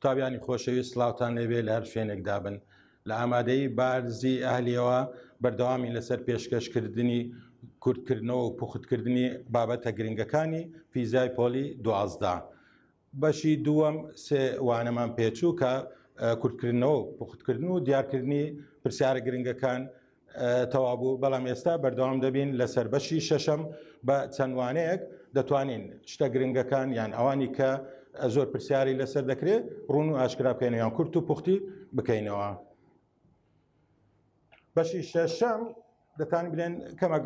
قوتابیانی خۆشەویست سڵاوتان لەوێ لە هەر شوێنێکدا بن لە ئامادەی بارزی ئەهلیەوە بەردەوامی لەسەر پێشکەشکردنی کورتکردنەوە و پوختکردنی بابەتە گرنگەکانی فیزیای پۆلی 12 بەشی دووەم سێ وانەمان پێچوو کە کورتکردنەوە و پوختکردن و دیارکردنی پرسیارە گرنگەکان تەوابوو بەڵام ئێستا بەردەوام دەبین لەسەر بەشی شەشەم بە چەند وانەیەک دەتوانین شتە گرنگەکان یان ئەوانی کە زۆر پرسیاری لەسەر دەکرێت ڕوون و ئاشکرا بکەینەوە یان کورت و پوختی بکەینەوە. بەشی شەشەم دەتان بڵێن کەمە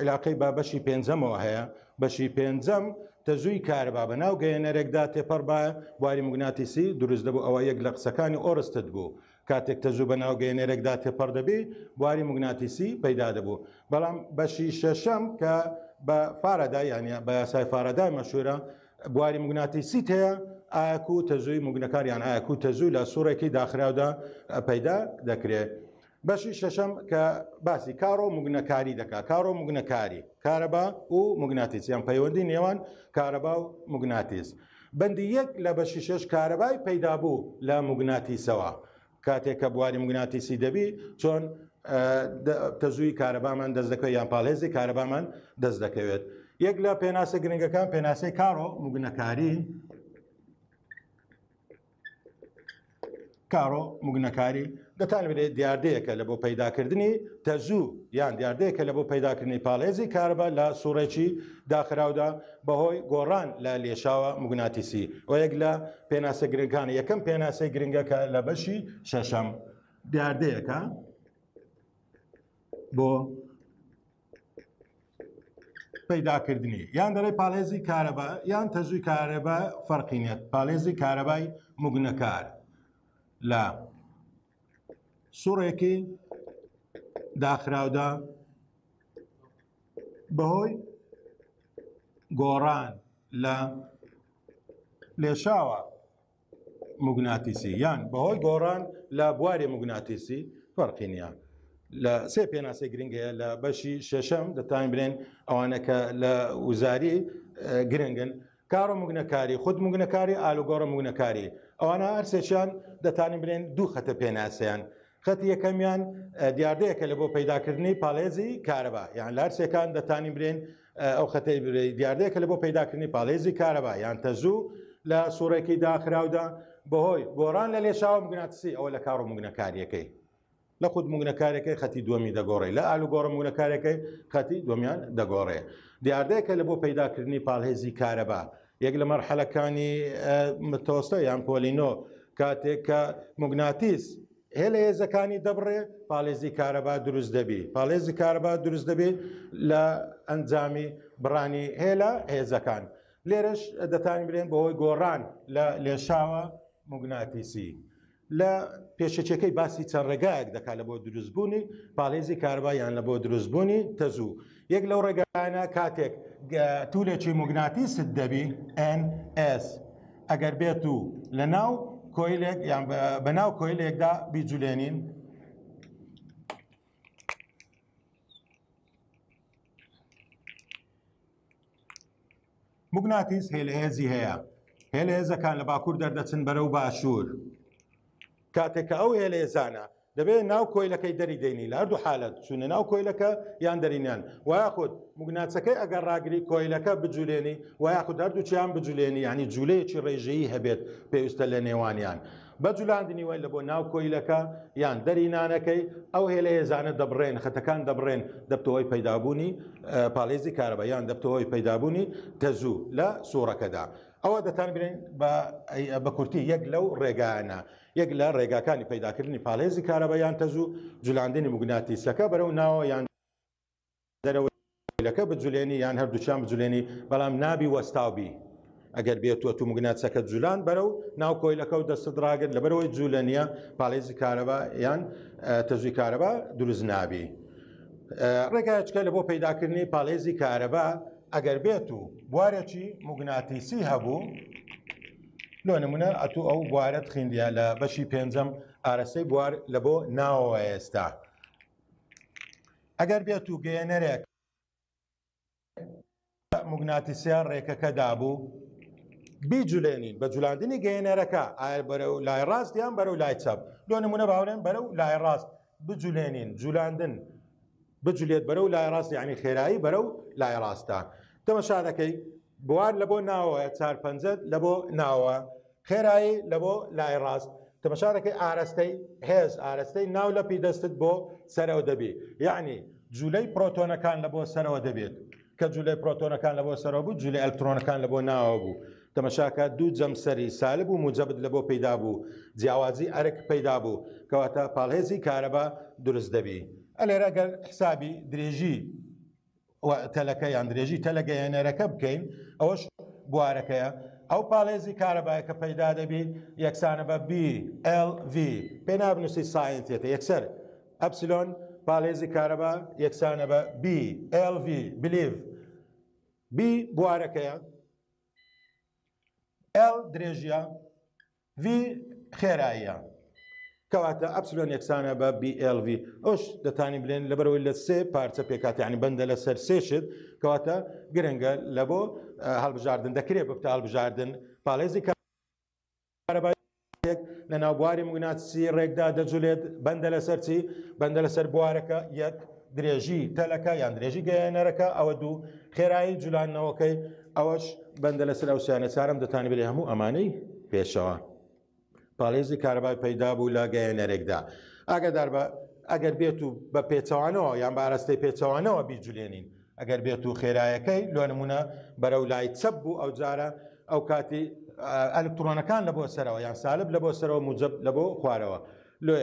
علاقەی بە بەشی پێنجەمەوە هەیە. بەشی پێنجەم تەزووی کارەبا بە ناو گەیەنەرێکدا تێپەڕ بە بواری موگناتیسی دروست دەبوو. ئەوە یەک لە قسەکانی ئۆرستت بوو. کاتێک تەزوو بە ناو گەیەنەرێکدا تێپەڕ دەبی بواری موگناتیسی پەیدا دەبوو. بەڵام بەشی شەشەم کە بە فارەدای یانە بە یاسای فارەدای مەشهورە بواری موگناتیسی هەیە ئاەک و تەزووی موگنەکاریان ئاەک و تەزوو لە سوورێکی داخراودا پەیدا دەکرێت. بەشی شەشەم کە باسی کار و موگنەکاری دەکات. کار و موگنەکاری کارەبا و موگناتیس یان پەیوەندی نێوان کارەبا و موگناتیس. بەندی یەک لە بەشی شەش کارەبای پەیدا بوو لە موگناتیسەوە. کاتێک کە بواری موگناتیسی دەبی چۆن تەزووی کارەبامان دەست دەکەوێت یان پاڵێزی کارەبامان دەست دەکەوێت. یەک لە پێناسە گرنگەکان پێناسەی کار و موگنەکاری کار و موگنەکاری دەتانبێت دیاردەیەکە لە بۆ پەیداکردنی تەزوو یان دیاردەیەکە لە بۆ پەیداکردنی پاڵێزی کارەبا لە سوورێکی داخراودا بەهۆی گۆڕان لە لێشاوە موگناتیسی. و یەک لە پێناسە گرنگەکان یەکەم پێناسەی گرنگەکە لە بەشی شەشەم دیاردەیەکە بۆ پەیداکردنی یان دەڵێ پاڵێزی کارەبا یان تەزووی کارەبا فەرقینێت. پاڵێزی کارەبای موگنەکار لە سوورێکی داخراودا بەهۆی گۆڕان لە لێشاوە موگناتیسی یان بەهۆی گۆڕان لە بواری موگناتیسی فەرقی نییە. لە سێ پێناسەی گرنگەیە لە بەشی شەشەم دەتوانین بڵێن ئەوانەکە لە وزاری گرنگن. کار و موگنەکاری خود موگنەکاری ئالوگۆڕە موگنەکاری ئەوانە هەرسێکیان دەتوانین بڵێن دوو خەتە پێناسەیان. خەتی یەکەمیان دیاردەیەکە لە بۆ پەیداکردنی پاڵێزی کارەبا یان لە هەرسێکان دەتوانین بڵێن ئەو خەتەی دیاردەیەکە لە بۆ پەیداکردنی پاڵێزی کارەبا یان تەزوو لە سوورێکی داخراودا بەهۆی گۆڕان لە لێشاوە موگناتیسی ئەوە لە کار و موگنەکاریەکەی. لە خود موگنەکارەکەی خەتی دووەمی دەگۆڕێ لە ئالوگۆڕە موگنەکارەکەی خەتی دووەمیان دەگۆڕێ. دیاردەیەکە لە بۆ پەیداکردنی پاڵهێزی کارەبا یەک لە مەرحەلەکانی متۆستە یان پۆلینۆ کاتێک کە موگناتیس هێلە هێزەکانی دەبڕێ پاڵێزی کارەبا دروست دەبی. پاڵێزی کارەبا دروست دەبێت لە ئەنجامی بڕانی هێلە هێزەکان. لێرەش دەتوانین بڵێن بەهۆی گۆڕان لە لێشاوە موگناتیسی. لە پێشەچەکەی باسی چەند ڕێگایەک دەکات لە بۆ دروستبوونی پاڵێزی کارەبا یان لە بۆ دروستبوونی تەزوو. یەک لەو ڕێگایانە کاتێک توولێکی موگناتیست دەبی NS ئەگەر بێت و لە ناو کۆیلێک یان بە ناو کۆیلێکدا بیجولێنین موگناتیس هێلەهێزی هەیە. هێلەهێزەکان لە باکوور دەردەچن بەرەو باشوور. کاتێک کە ئەو هێلەهێزانە دەبێت ناو کۆیلەکەی دەری دەینی لە هەردوو حالەت چونە ناو کۆیلەکە یان دەرینیان وایاخود موگناتیسەکەی ئەگەر ڕاگری کۆیلەکە بجولێنی وایاخود هەردووچیان بجولێنی ینی جوولەیەکی ڕێژەیی هەبێت پێویستە لە نێوانیان بە جولاندنی وای لە بۆ ناو کۆیلەکە یان دەرینانەکەی ئەو هێلەهێزانە دەبڕێن خەتەکان دەبڕێن دەبتەوەی پەیدابوونی پاڵێزی کارەبا یان دەبتەوەی پەیدابوونی تەزوو لە سوورەکەدا. ئەوە دەتان بڵێن بە کورتی یەک لەو ڕێگایانە یەک لە ڕێگاکانی پەیداکردنی پاڵێزی کارەبا یان تەزوو جولاندنی موگناتیسەکە بەرەو ناوە یان دەرەوەیلەکە بجولێنی یان هەردووچیان بجولێنی بەڵام نابی وەستاوبی. ئەگەر بێتوە تو موگناتیسەکە جولان بەرەو ناو کۆیلەکە و دەستت ڕاگرت لەبەرەوەی جوولەنیە پاڵێزی کارەبا یان تەزووی کارەبا دروست نابی. ڕێگایەکە لە بۆ پەیداکردنی پاڵێزی کارەبا ئەگەر بێت و بوارێکی موگناتیسی هەبوو لۆ نمونە ئەتو ئەو بوارەت خوێندیە لە بەشی پێنجەم ئارەسەی بوار لە بۆ ناوەوە ئێستا. ئەگەر بێت و گەیەنەرێک موگناتیسیان ڕێکەکە دابوو بیجولێنین بە جولاندنی گەیەنەرەکە ئایا بەرەو لای ڕاست یان بەرەو لای چەپ لۆ نمونە باوەڕێن بەرەو لای ڕاست بجولێنین جولاندن بجولێت بەرەو لای ڕاست یعنی خێرایی بەرەو لای ڕاستە تەماشا دەکەی بوار لە بۆ ناوەیە چار پەنجەت لە بۆ ناوە خێرایی لە بۆ لای ڕاست تەماشا دەکەی ئارەستەی هێز ئارەستەی ناو لە پیدەستت بۆ سەرەوە دەبێت یعنی جوولەی پرۆتۆنەکان لە بۆ سەرەوە دەبێت کە جوولەی پرۆتۆنەکان لە بۆ سەرەوە بوو جوولەی ئەلکترۆنەکان لە بۆ ناوە بوو تەماشاکە دوو جەمسەری سالب و موجەبت لە بۆ پەیدا بوو جیاوازی ئەرک پەیدا بوو کەواتە پاڵهێزی کارەبا دروست دەبی ئەلێرە گەر حسابی درێژی تەلەکە یان درێژی تەلەگەیەنەرەکە بکەین ئەوەش بوارەکەیە ئەو پاڵێزی کارەبایە کە پەیدا دەبێت یەکسانە بە BLV پێ نابنووسی ساینتێتە یەکسەر ئەپسیلۆن پاڵێزی کارەبا یەکسانە بە BLV believe B بوارەکەیە L درێژیە V خێراییە کەواتە ئەپسیلۆن یەکسانە بە BLV ئەوش دەتانی بڵێن لەبەرەوەی لە سێ پارچە پێکات یعنی بەندە لەسەر سێشت کەواتە گرنگە لە بۆ هەڵبژاردن دەکرێت بکتە هەڵبژاردن پاڵێزی کارەبا لە ناو بواری موگناتیسی ڕێکدا دەجولێت بەندە لەسەر چی بەندە لەسەر بوارەکە یەک درێژی تەلەکە یان درێژی گەیەنەرەکە ئەوە دوو خێرایی جولانەوەکەی ئەوەش بەندە لەسەر ئەوسیانە چارەم دەتانی بێ هەموو ئەمانەی پێشەوە پاڵێزی کارەبای پەیدا بوو لە گەیەنەرێکدا ئاگادار بە ئەگەر بێت و بە پێچەوانەوە یان بە ئاراستەی پێچەوانەوە بیجولێنین ئەگەر بێت و خێرایەکەی لۆ نمونە بەرەو لای چەپ بوو ئەو جارە ئەو کاتی ئەلکترۆنەکان لە بۆ سەرەوە یان سالب لە بۆ سەرەوە موجب لە بۆ خوارەوە لێ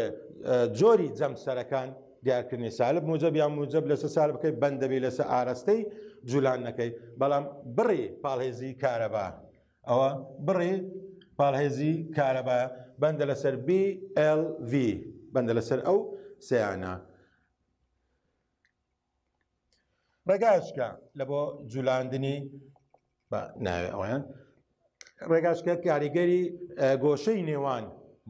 جۆری جەمسەرەکان دیارکردنی سالب موجب یان موجب لەسەر سالبەکەی بەند دەبێت لەسەر ئاراستەی جولانەکەی بەڵام بڕی پاڵهێزی کارەبا ئەوە بڕی پاڵهێزی کارەبا بەندە لەسەر BLV بەندە لەسەر ئەو سەیانە ڕێگاشکە لە بۆ جولاندنی بە ناوێ ئەویان ڕێگاشکە کاریگەری گۆشەی نێوان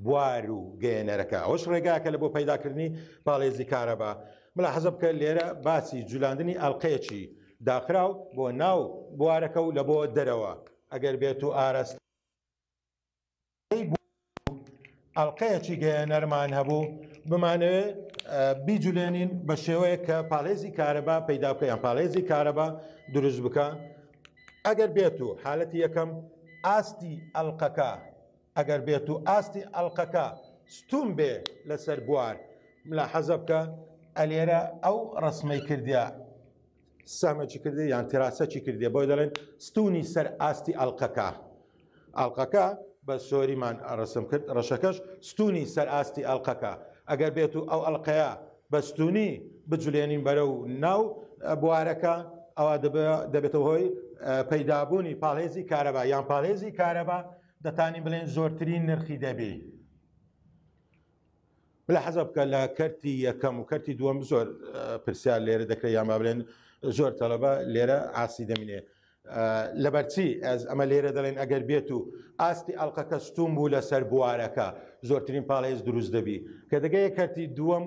بوار و گەیەنەرەکە ئەوش ڕێگاکە لە بۆ پەیداکردنی پاڵێزی کارەبا ملا حەزە بکە لێرە باسی جولاندنی ئەڵقەیەکی داخراو بۆ ناو بوارەکە و لە بۆ دەرەوە ئەگەر بێت و ئاراست ئەڵقەیەکی گەیەنەرمان هەبوو بمانەوێت بیجولێنین بە شێوەیە کە پاڵێزی کارەبا پەیدا بکە یان پاڵێزی کارەبا دروست بکە ئەگەر بێت و حالەتی یەکەم ئاستی ئەڵقەکە ئەگەر بێت و ئاستی ئەڵقەکە ستوم بێ لەسەر بوار ملا حەزە بکە ئەلێرە ئەو ڕسمەی کردیا سامەکی کردی یان تێراسەکی کردی بۆی دەڵێن ستونی سەر ئاستی ئەڵقەکە ئەڵقەکە بە سۆریمان ڕسم کرد ڕەشەکەش ستونی سەر ئاستی ئەڵقەکە ئەگەر بێت و ئەو ئەڵقەیە بە ستونی بجولێنین بەرەو ناو بوارەکە ئەوە دەبێتەوە هۆی پەیدابوونی پاڵهێزی کارەبا یان پاڵهێزی کارەبا دەتانی بڵێن زۆرترین نرخی دەبێ بلا حەزە بکە لە کەرتی یەکەم و کەرتی دووەم زۆر پرسیار لێرە دەکرێت یان با بڵێن زۆر تەڵەبە لێرە ئاسی دەمینێ لەبەرچی ئەمە لێرە دەڵێن ئەگەر بێت و ئاستی ئەڵقەکە ستوم بوو لەسەر بوارەکە زۆرترین پاڵهێز دروست دەبی کە دەگەیە کەرتی دووەم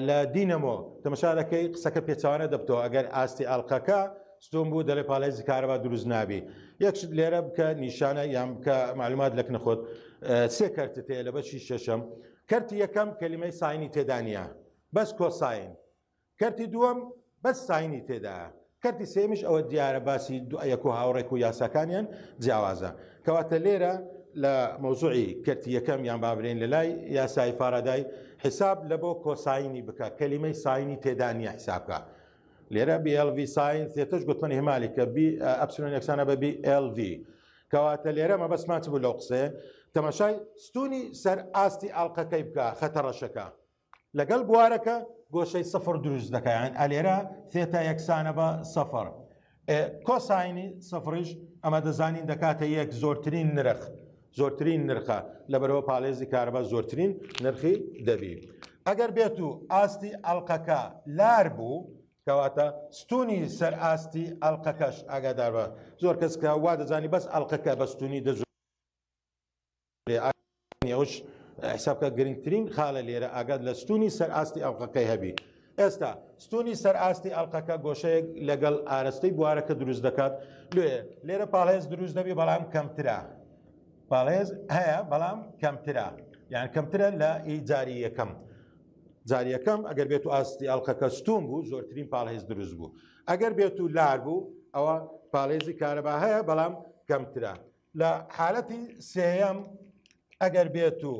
لە دینەمۆ تەماشا دەکەی قسەکە پێچوانە دەبتەوە ئەگەر ئاستی ئەڵقەکە ستوم بوو دەڵێ پاڵهێزی کارەبا دروست نابی یەکشت لێرە بکە نیشانە یان بکە معلومات لەکنە خۆت سێ کەرتت هەیە لە بەشی شەشەم کەرتی یەکەم کەلیمەی ساینی تێدا نییە بەس کۆساین کەرتی دووەم بەس ساینی تێدایە کەرتی سێمیش ئەوە دیارە باسی یەک و هاوڕێک و یاساکانیان جیاوازە کەواتە لێرە لە مەوزوعی کەرتی یەکەم یان با بڵێن لە لای یاسای فارادای حساب لە بۆ کۆساینی بکە کەلیمەی ساینی تێدا نییە حسابکە لێرە BLV ساین سێتەش گوتمەنی هەمالی کە ئەپسیلۆن یەکسانە بە BLV کەواتە لێرە مەبەستمان چ بوو لەو قسەیە تەماشای ستونی سەر ئاستی ئەڵقەکەی بکە خەتە ڕەشەکە لەگەڵ بوارەکە گۆشەی سەفر دروست دەکەیان ئەلێرە ثێتا یەکسانە بە سەفر کۆساینی سەفریش ئەمە دەزانین دەکاتە یەک زۆرترین نرخە لەبەرەوە پاڵێزی کارەبا زۆرترین نرخی دەبی ئەگەر بێت و ئاستی ئەڵقەکە لار بوو کەواتە ستونی سەر ئاستی ئەڵقەکەش ئاگادار بە زۆر کەس کە وا دەزانی بەس ئەڵقەکە بە ستونی دەزۆش حسابکە گرنگترین خاڵە لێرە ئاگاد لە ستونی سەر ئاستی ئەڵقەکەی هەبی ئێستا ستونی سەر ئاستی ئەڵقەکە گۆشەیەک لەگەڵ ئارەستەی بوارەکە دروست دەکات لێرە پاڵێز دروست دەبێ بەڵام کەمترە پاڵێز هەیە بەڵام کەمترە یان کەمترە لە ئیجاری یەکەم جاری یەکەم ئەگەر بێت و ئاستی ئەڵقەکە ستون بوو زۆرترین پاڵێز دروست بوو ئەگەر بێت و لار بوو ئەوە پاڵێزی کارەبا هەیە بەڵام کەمترە لە حالەتی سێیەم ئەگەر بێت و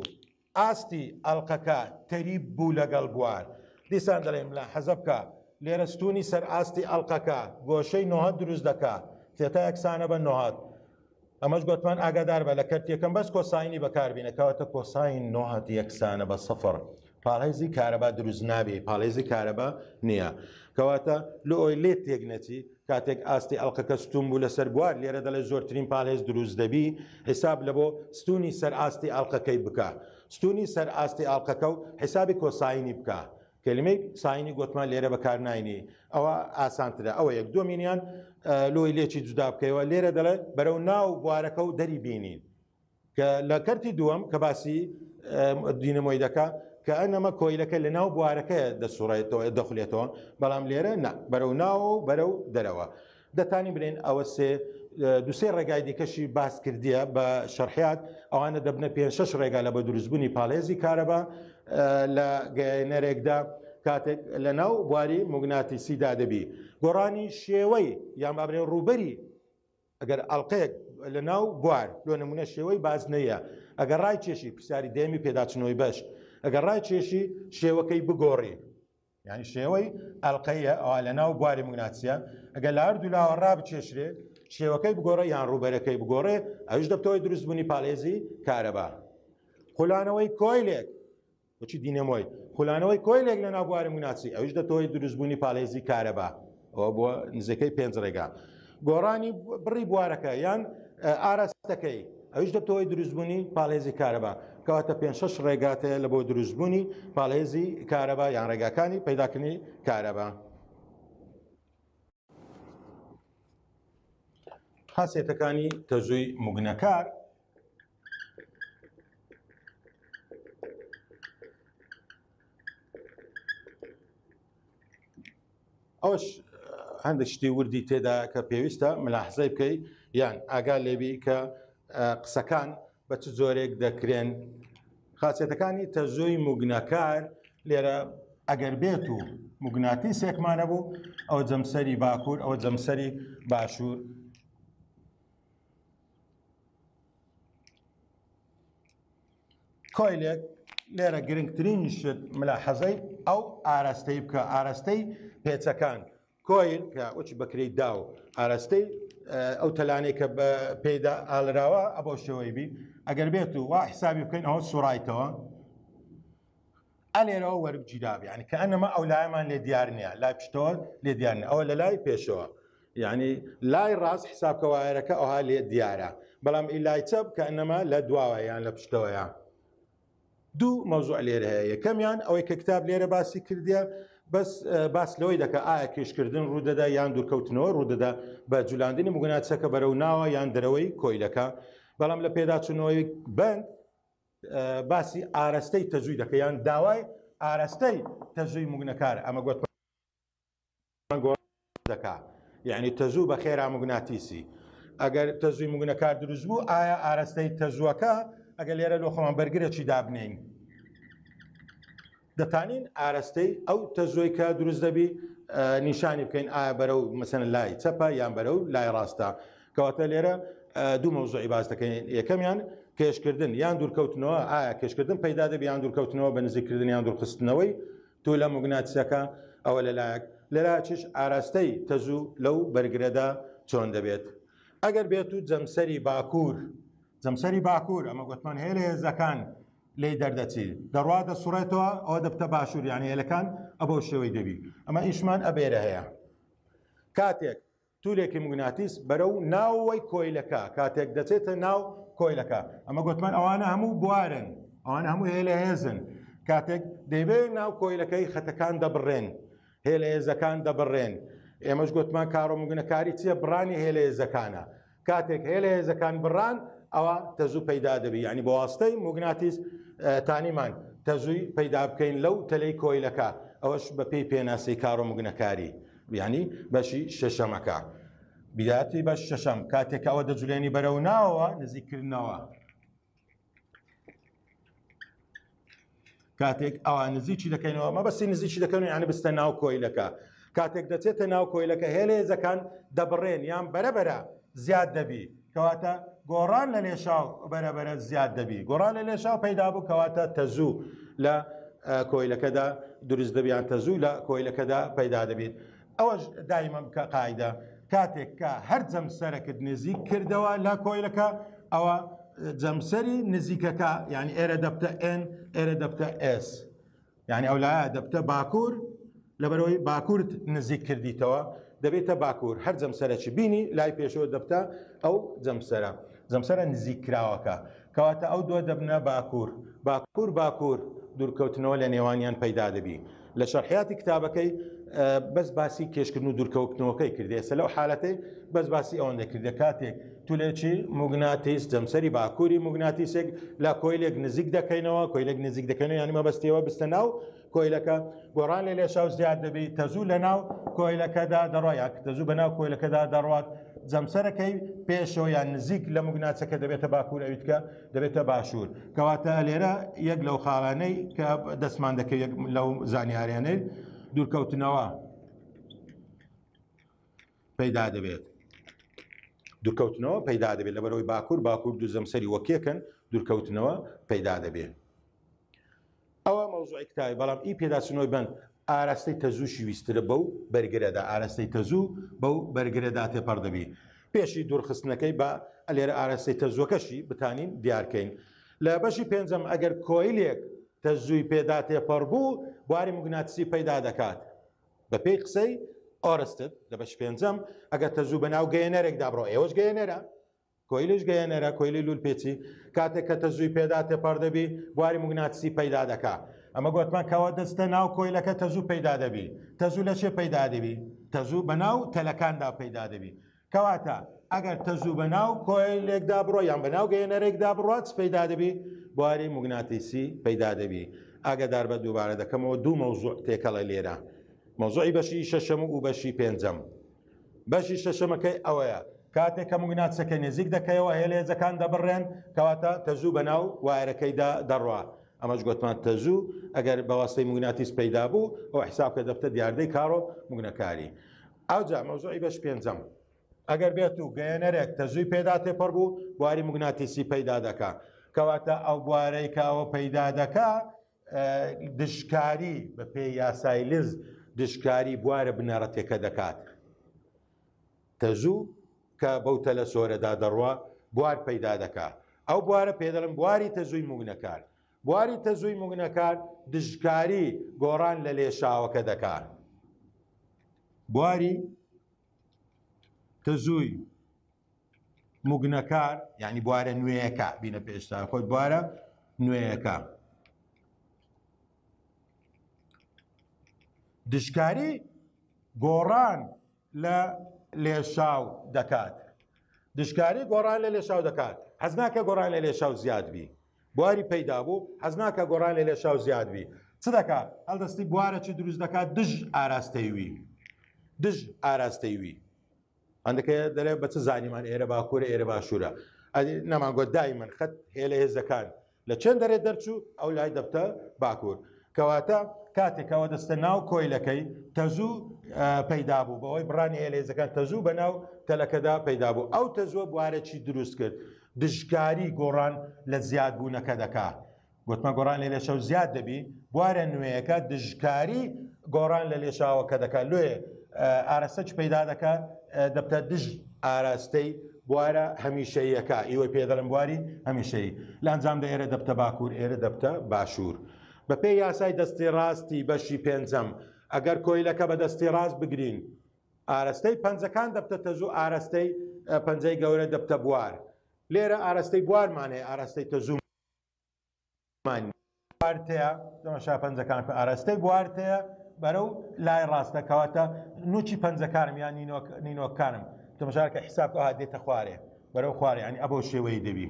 ئاستی ئەڵقەکە تەریب بوو لەگەڵ بوار دیسان دەڵێم لە حەزەبکە لێرە ستونی سەر ئاستی ئەڵقەکە گۆشەی نۆهات دروست دەکات تێتە یەکسانە بە نۆهات ئەمەش گوتمان ئاگادار بە لە کەرتێکم بەس کۆساینی بەکاربینەکەواتە کۆساین نۆهات یەکسانە بە سەفر پاڵێزی کارەبا دروست نابێ پاڵێزی کارەبا نییە کەواتە لە ئەوی لێ تێک نەچی کاتێک ئاستی ئەڵقەکە ستون بوو لەسەر بوار لێرە دەڵێ زۆرترین پاڵێز دروست دەبی حساب لە بۆ ستونی سەر ئاستی ئەڵقەکەی بکە ستونی سەر ئاستی ئەڵقەکە و حسابی کۆساینی بکە کلمەی ساینی گوتمان لێرە بەکارناینی ئەوە ئاسانترە ئەوە یەک دومینیان لۆی لێکی جودا بکەیەوە لێرە دەڵێ بەرەو ناو بوارەکە و دەری بینین کە لە کەرتی دووەم کە باسی دینەمۆی دەکا کە ئەنەمە کۆیلەکە لە ناو بوارەکە دەسوڕێتەوە دەخولێتەوە بەڵام لێرە نا بەرەو ناو و بەرەو دەرەوە دەتانی برێن ئەوە دوسێ ڕێگای دیکەشی باس کردیە بە شەرحیات ئەوانە دەبنە 5-6 ڕێگا لە بە دروستبوونی پاڵێزی کارەبا لە گەیەنەرێکدا کاتێک لە ناو بواری موگناتیسیدا دەبی گۆڕانی شێوەی یان بابرێن ڕووبەری ئەگەر ئەڵقەیەک لە ناو بوار لۆ نمونە شێوەی بازنەیە ئەگەر ڕای کێشی پرسیاری دێمی پێداچنەوەی بەش ئەگەر ڕای کێشی شێوەکەی بگۆڕی یعنی شێوەی ئەڵقەیە ئەوە لە ناو بواری موگناتیسیە ئەگەر لە هەردوو لاوە ڕابچێشرێ شێوەکەی بگۆڕێ یان ڕووبەرەکەی بگۆڕێ ئەوش دەبتەوەی دروستبوونی پاڵێزی کارەبا خولانەوەی کۆیلێک وچی دینەمۆی خولانەوەی کۆیلێک لە ناو بواری موگناتیسی ئەوش دەبتەوەی دروستبوونی پاڵێزی کارەبا ئەوە بۆ نزیکەی 5 ڕێگا گۆڕانی بڕی بوارەکە یان ئاراستەکەی ئەوش دەبتەوەی دروستبوونی پاڵێزی کارەبا کەواتە 5-6 ڕێگاتەیە لە بۆ دروستبوونی پاڵێزی کارەبا یان ڕێگاکانی پەیداکردنی کارەبا خاسێتەکانی تەزووی موگنەکار ئەوش هەندێک شتی وردی تێدا کە پێویستە ملاحزەی بکەی یان ئاگا لێبی کە قسەکان بە چ زۆرێک دەکرێن خاسێتەکانی تەزووی موگنەکار لێرە ئەگەر بێت و موگناتیسێکمانە بوو ئەو جەمسەری باکوور ئەوە جەمسەری باشوور کۆیلێک لێرە گرنگترین شت ملاحەزەی ئەو ئاراستەی بکە ئاراستەی پێچەکان کۆیل کە وچ بەکرەی دا و ئاراستەی ئەو تەلانەی کە بە پێدا ئاڵراوە ئەبەو شێوەی بی ئەگەر بێت و وا حسابی بکەین ئەوە سوڕایتەوە ئەلێرەوە وەربگیرابی یعنی کە ئەنەما ئەو لایەمان لێ دیار نییە لای پشتەوە لێ دیار نییە ئەوە لە لای پێشەوە یعنی لای ڕاست حسابکە وایەرەکە ئەوها لێ دیارە بەڵام ئیلای چەپ کە ئەنەما لە دواوە یان لە پشتەوەیە دوو مەوزوع لێرە هەیە یەکەمیان ئەوەی کە کتاب لێرە باسی کردیە بەس باس لەوەی دەکە ئایا کێشکردن ڕوودەدا یان دوورکەوتنەوە ڕوودەدا بە جولاندنی موگناتیسەکە بەرەو ناوە یان دەرەوەی کۆیلەکە بەڵام لە پێداچوونەوەی بند باسی ئاراستەی تەزووی دەکە یان داوای ئاراستەی تەزووی موگنەکار ئەمە گوتمان دەکا یعنی تەزوو بە خێرا موگناتیسی ئەگەر تەزووی موگنەکار دروست بوو ئایا ئاراستەی تەزووەکە ئەگەر لێرە لۆ خۆمان بەرگرێکی دابنین دەتانین ئاراستەی ئەو تەزووی کە دروست دەبی نیشانی بکەین ئایا بەرەو مەسەن لای چەپە یان بەرەو لای ڕاستە کەواتە لێرە دوو مەوزوعی باس دەکەین یەکەمیان کێشکردن یان دوورکەوتنەوە ئایا کێشکردن پەیدا دەبی یان دوورکەوتنەوە بە نزیکردن یان دوورخستنەوەی تو لە موگناتیسەکە ئەوە لەلایەک لەلایەکیش ئاراستەی تەزوو لەو بەرگرەدا چۆن دەبێت ئەگەر بێت و جەمسەری باکوور ئەمە گوتمان هەیە لە هێزەکان لی دەردەچێت دەڕوا دەسوڕێتەوە ئەوە دەبتە باشوور یانی هێلەکان ئەبەو شێوەی دەبی ئەمە ئیشمان ئەبێرە هەیە کاتێک تولێکی موگناتیس بەرەو ناوەوەی کۆیلەکە کاتێک دەچێتە ناو کۆیلەکە ئەمە گوتمان ئەوانە هەموو بوارن ئەوانە هەموو هێلە هێزن کاتێک دەیبێت ناو کۆیلەکەی خەتەکان دەبڕێن هێلە هێزەکان دەبڕێن ئێمەش گوتمان کارۆ موگنەکاری چییە بڕانی هێلە هێزەکانە کاتێک هێلە هێزەکان بڕان ئەوە تەزوو پەیدا دەبی ینی بە واستەی موگناتیس تانیمان تەزووی پەیدا بکەین لەو تەلەی کۆیلەکە ئەوەش بە پێی پێناسی کار و مگنەکاری یعنی بەشی شەشەمەکە بیداتی بەش شەشەم کاتێک ئەوە دەجولێنی بەرەو ناوەوە نزیکردنەوە کاتێک ئەوە نزیکی دەکەینەوە مەبەستی نزیکی دەکەن یعنی بستە ناو کۆیلەکە کاتێک دەچێتە ناو کۆیلەکە هێلێزەکان دەبڕێن یان بەرەبەرە زیاد دەبی کەواتە گۆڕان لە لێشاو بەرەبەرە زیاد دەبی گۆڕان لە لێشاو پەیدا بوو کەواتە تەزوو لە کۆیلەکەدا دروست دەبیان تەزوو لە کۆیلەکەدا پەیدا دەبێت ئەوەش دایمەم کە قاعدە کاتێک کە هەر جەمسەرەکەت نزیک کردەوە لە کۆیلەکە ئەوە جەمسەری نزیکەکە یعنی ئێرە دەبتە N ئێرە دەبتە S یعنی ئەو لایە دەبتە باکوور لەبەرەوەی باکوورت نزیک کردیتەوە دەبێتە باکوور هەر جەمسەرەکی بینی لای پێشەوە دەبتە ئەو جەمسەرە نزیک کراوەکە کەواتە ئەو دووە دەبنە باکوور باکوور دوورکەوتنەوە لە نێوانیان پەیدا دەبی لە شەرحیاتی کتابەکەی بەس باسی کێشکردن و دوورکەوتنەوەکەی کردێ سە لەو حالەتەی بەس باسی ئەوەندە کردە کاتێک تولێکی موگناتیس جەمسەری باکووری موگناتیسێک لە کۆیلێک نزیک دەکەینەوە کۆیلێک نزیک دەکەنەوە یعنی مەبەستیەوە بستە ناو کۆیلەکە گۆڕان لە لێشاو زیاد دەبی تەزوو لە ناو کۆیلەکەدا دەڕۆ یاک تەزوو بە ناو کۆیلەکەدا دەڕوات جەمسەرەکەی پێشەوە یان نزیک لە موگناتیسەکە دەبێتە باکوور ئەویتکە دەبێتە باشوور کەواتە لێرە یەک لەو خاڵانەی کە دەستمان دەکەوێت لەو زانیاریانەی دوورکەوتنەوە پەیدا دەبێت دوورکەوتنەوە پەیدا دەبێت لەبەرەوەی باکوور دوو جەمسەری وەکیەکەن دوورکەوتنەوە پەیدا دەبێت ئەوە مەوزوعی کتابی بەڵام ئی پێداچنەوەی بن ئاراستەی تەزووشی ویسترە بەو بەرگرەدا ئاراستەی تەزوو بەو بەرگرەدا تێپەڕ دەبی پێشی دوورخستنەکەی بە لێرە ئاراستەی تەزووەکەشی بتانین دیارکەین لە بەشی پێنجەم ئەگەر کۆیلێک تەزووی پێدا تێپەڕ بوو بواری موگناتیسی پەیدا دەکات بە پێی قسەی ئۆرستت لە بەش پێنجەم ئەگەر تەزوو بەناو گەیەنەرێکدا بڕۆ ئێوەش گەیەنەرە کۆیلش گەیەنەرە کۆیلی لول پێچی کاتێک کە تەزووی پێدا تێپەڕ دەبی بواری موگناتیسی پەیدا دەکات ئەمە گوتمان کەوا دەستە ناو کۆیلەکە تەزوو پەیدا دەبی تەزوو لە چێ پەیدا دەبی تەزوو بەناو تەلەکاندا پەیدا دەبی کەواتە ئەگەر تەزوو بەناو کۆیلێکدا بڕۆ یان بەناو گەیەنەرێکدا بڕات پەیدا دەبی بواری موگناتیسی پەیدا دەبی ئاگادار بە دووبارە دەکەمەوە دوو مەوزوع تێکەڵە لێرە مەوزوعی بەشی شەشەم و بەشی پێنجەم بەشی شەشەمەکەی ئەوەیە کاتێک کە موگناتیسەکەی نزیک دەکەیەوە هێلێزەکان دەبڕێن کەواتە تەزوو بەناو وایرەکەیدا دەڕوا ئەمەش گوتمان تەزوو ئەگەر بەواستەی موگناتیس پەیدا بوو ئەو حسابکە دەفتە دیاردەی کارۆ موگنەکاری ئەوجا مەوزوعی بەش پێنجەم ئەگەر بێت و گەیەنەرێک تەزووی پێدا تێپەڕ بوو بواری موگناتیسی پەیدا دەکات کەواتە ئەو بوارەی کە ئەوە پەیدا دەکات دشکاری بە پێی یاسای لز دشکاری بوارە بنەڕەتێکە دەکات تەزوو کە بەو تەلە سۆرەدا دەڕوا بوار پەیدا دەکات ئەو بوارە پێدەڵم بواری تەزووی موگنەکار بواری تەزووی موگنەکار دشکاری گۆڕان لە لێشاوەکە دەکات بواری تەزووی موگنەکار یعنی بوارە نوێیەکە بینە پێشتا خۆی بوارە نوێیەکە دشکاری گۆڕان لە لێشاو دەکات دشکاری گۆڕان لە لێشاو دەکات حەز ناکە گۆڕان لە لێشاو زیاد بی بواری پەیدا بوو حەز ناکە گۆڕان لە لێشاو زیاد بی چ دەکات هەڵدەستی بوارەی دروست دەکات دژ ئاراستەی وی هەندێکە دەرێ بە چ زانیمان ئێرە باکوورە ئێرە باشوورە نەمانگۆ دایمەن خەت هێلە هێزەکان لە چەند دەرێ دەرچوو ئەو لای دەبتە باکوور کەواتە کاتێکەوە دەستە ناو کۆیلەکەی تەزوو پەیدا بوو بەوەی بڕانی هێلێزەکان تەزوو بە ناو تەلەکەدا پەیدا بوو ئەو تەزووە بوارێکی دروست کرد دژکاری گۆڕان لە زیادبوونەکە دەکات گوتمە گۆڕان لە لێشاو زیاد دەبی بوارە نوێیەکە دژکاری گۆڕان لە لێشاوەکە دەکات لێ ئاراستەی پەیدا دەکات دەبتە دژ ئاراستەی بوارە هەمیشەییەکە ئیوەی پێدەڵم بواری هەمیشەیی لە ئەنجامدا ئێرە دەبتە باکوور ئێرە دەبتە باشوور بە پێی یاسای دەستی ڕاستی بەشی پێنجەم ئەگەر کۆیلەکە بە دەستی ڕاست بگرین ئاراستەی پەنجەکان دەبتە تەزوو ئاراستەی پەنجەی گەورە دەبتە بوار لێرە ئاراستەی بوارمانەیە ئاراستەی تەزوومان بوارتەیە دەمەشا پەنجەکان ئاراستەی بوارتەیە بەرەو لای ڕاستە کەواتە نوچی پەنجەکانم یان نینۆکانم تەمەشارکە حسابکە هادێتە خوارێ بەرەو خوارێ ینی ئەبەو شێوەی دەبی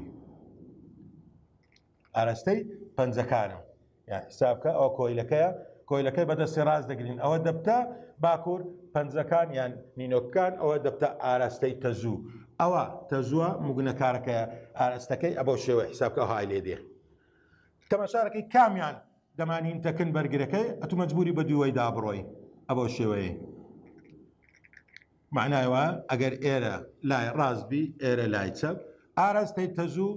ئاراستەی پەنجەکانم حسابکە ئەو کۆیلەکەیە کۆیلەکەی بەدەستی ڕاست دەگرین ئەوە دەبتە باکوور پەنجەکان یان نینۆکەکان ئەوە دەبتە ئاراستەی تەزوو ئەوە تەزووە موگنەکارەکەیە ئاراستەکەی ئەبەو شێوە حسابکە های لێ دێ تەماشارەکەی کامیان دەمانین تەکن بەرگرەکەی ئەتو مەجبوری بە دووەی دابڕۆی ئەبەو شێوەیە معنایەوە ئەگەر ئێرە لای ڕاستبی ئێرە لای چەپ ئاراستەی تەزوو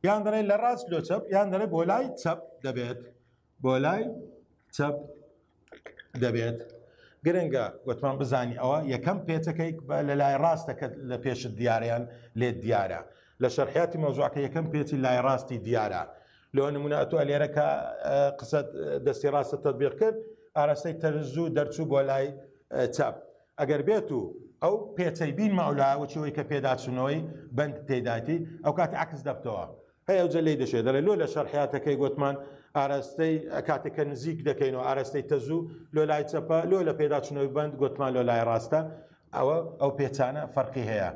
یان دەڵێ لە ڕاست لۆ چەپ یان دەڵێ بۆ لای چەپ دەبێت بۆ لای چەپ دەبێت گرنگە گوتمان بزانی ئەوە یەکەم پێچەکەی لە لای ڕاستەکە لە پێشت دیارەیان لێت دیارە لە شەرحیاتی مەوزوعەکە یەکەم پێچی لای ڕاستی دیارە لەوە نمونە ئەتو ئەلێرە کە قسەت دەستی ڕاستە تەطبیق کرد ئاراستەی تەزوو دەرچوو بۆ لای چەپ ئەگەر بێت و ئەو پێچەی بینمە ئەولاوە چیەوەی کە پێداچوونەوەی بند تێداتی ئەو کاتی عکس دەبتەوە هەیە ئەو جەلەی دەشێت دەڵێ لۆ لە شەرحیاتەکەی گوتمان ئاراستەی کاتێککە نزیک دەکەینەوە ئاراستەی تەزوو لۆ لای چەپە لۆ لە پێداچوونەوەی بند گوتمان لۆ لای ڕاستە ئەو پێچانە فەرقی هەیە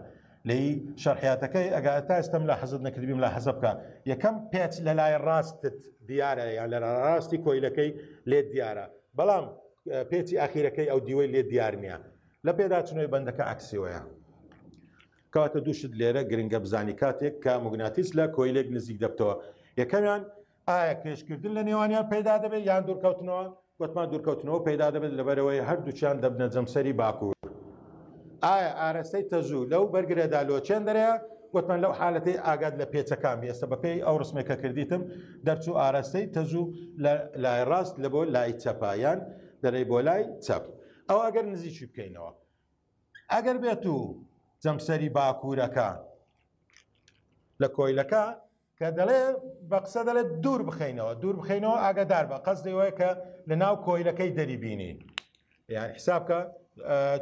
لی شەرحیاتەکەی ئەگەر تا ئێستم لە حەزت نەکردبیم لە حەزە بکە یەکەم پێچ لە لای ڕاستت دیارە یان لە ڕاستی کۆیلەکەی لێ دیارە بەڵام پێچی ئاخیرەکەی ئەو دیوەی لێ دیار نییە لە پێداچوونەوەی بەندەکە عکسیوەیە کەواتە دووشت لێرە گرنگە بزانی کاتێک کە موگناتیس لە کۆیلێک نزیک دەبتەوە یەکەمیان ئایا کێشکردن لە نێوانیان پەیدا دەبێت یان دوورکەوتنەوە گوتمان دوورکەوتنەوە پەیدا دەبێت لەبەرەوەی هەردووچیان دەبنە جەمسەری باکوور ئایا ئاراستەی تەزوو لەو بەرگرێدا لۆچێن دەرەیە گوتمان لەو حالەتەی ئاگات لە پێچەکان ئێستا بەپێی ئەو ڕسمێکە کردیتم دەرچوو ئاراستەی تەزوو لای ڕاست لە بۆ لای چەپایان دەرەی بۆ لای چەپ ئەو ئەگەر نزیکی بکەینەوە ئەگەر بێت و جەمسەری باکوورەکە لە کۆیلەکە کە دەڵێ بە قسە دەڵێت دوور بخەینەوە ئاگادار بە قەزدەی وایە کە لە ناو کۆیلەکەی دەریبینی یان حسابکە